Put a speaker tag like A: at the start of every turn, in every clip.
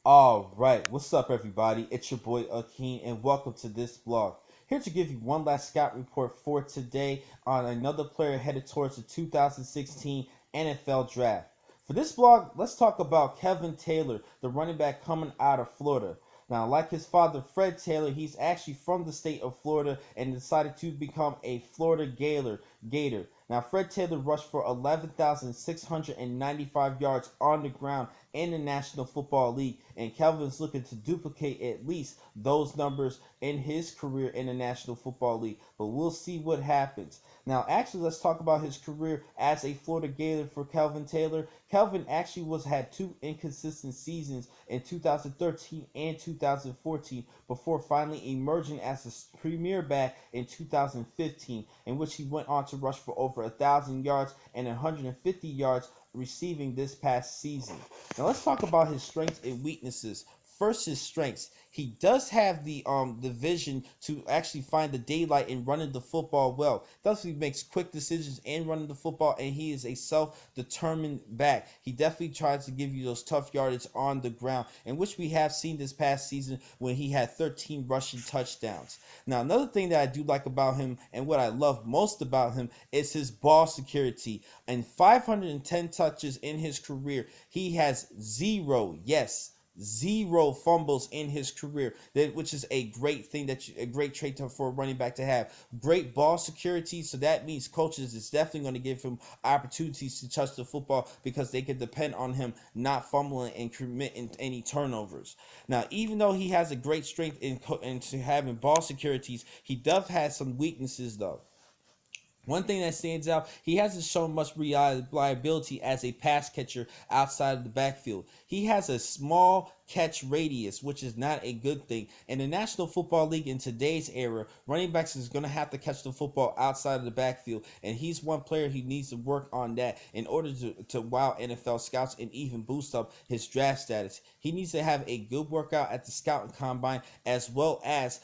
A: All right, what's up, everybody? It's your boy Akeem, and welcome to this blog. Here to give you one last scout report for today on another player headed towards the 2016 NFL Draft. For this blog, let's talk about Kelvin Taylor, the running back coming out of Florida. Now, like his father, Fred Taylor, he's actually from the state of Florida and decided to become a Florida Gator. Now, Fred Taylor rushed for 11,695 yards on the ground in the National Football League, and Kelvin's looking to duplicate at least those numbers in his career in the National Football League. But we'll see what happens. Now, actually, let's talk about his career as a Florida Gator for Kelvin Taylor. Kelvin actually had two inconsistent seasons in 2013 and 2014 before finally emerging as a premier back in 2015, in which he went on to rush for over 1,000 yards and 150 yards receiving this past season. Now let's talk about his strengths and weaknesses. First, his strengths. He does have the vision to actually find the daylight in running the football well. Thus, he makes quick decisions in running the football, and he is a self-determined back. He definitely tries to give you those tough yardage on the ground, in which we have seen this past season when he had 13 rushing touchdowns. Now, another thing that I do like about him, and what I love most about him, is his ball security. And 510 touches in his career, he has zero, yes, zero fumbles in his career, which is a great thing, a great trait for a running back to have. Great ball security, so that means coaches is definitely going to give him opportunities to touch the football because they can depend on him not fumbling and committing any turnovers. Now, even though he has a great strength into having ball securities, he does have some weaknesses though. One thing that stands out, he hasn't shown much reliability as a pass catcher outside of the backfield. He has a small catch radius, which is not a good thing. In the National Football League in today's era, running backs is going to have to catch the football outside of the backfield, and he's one player who needs to work on that in order to wow NFL scouts and even boost up his draft status. He needs to have a good workout at the scouting combine as well as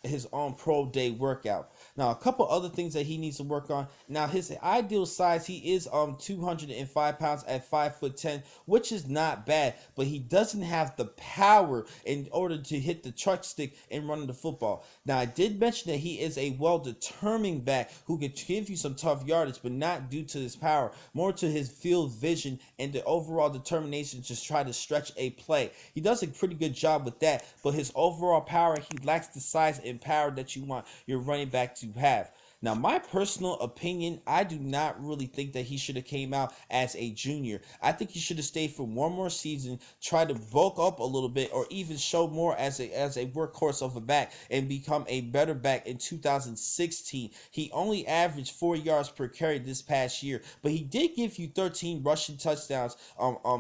A: his own pro day workout. Now, a couple other things that he needs to work on. Now, his ideal size, he is 205 pounds at 5'10", which is not bad, but he doesn't have the power in order to hit the truck stick and run the football. Now, I did mention that he is a well-determined back who can give you some tough yardage, but not due to his power, more to his field vision and the overall determination to try to stretch a play. He does a pretty good job with that, but his overall power, he lacks the size and power that you want your running back to have. Now, my personal opinion, I do not really think that he should have came out as a junior. I think he should have stayed for one more season, try to bulk up a little bit, or even show more as a workhorse of a back and become a better back in 2016. He only averaged 4 yards per carry this past year, but he did give you 13 rushing touchdowns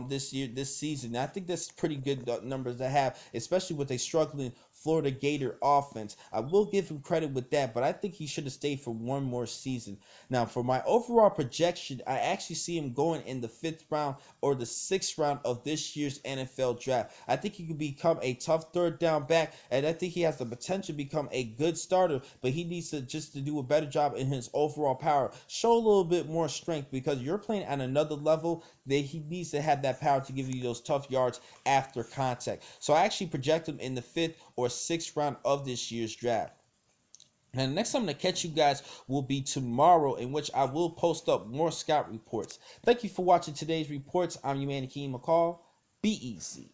A: this season. And I think that's pretty good numbers to have, especially with a struggling Florida Gator offense. I will give him credit with that, but I think he should have stayed for one more season. Now, for my overall projection, I actually see him going in the 5th round or the 6th round of this year's NFL draft. I think he could become a tough third down back, and I think he has the potential to become a good starter, but he needs to do a better job in his overall power. Show a little bit more strength because you're playing at another level that he needs to have that power to give you those tough yards after contact. So I actually project him in the 5th or 6th round of this year's draft. Now, the next time I'm going to catch you guys will be tomorrow, in which I will post up more scout reports. Thank you for watching today's reports. I'm your man, Akeem McCall. Be easy.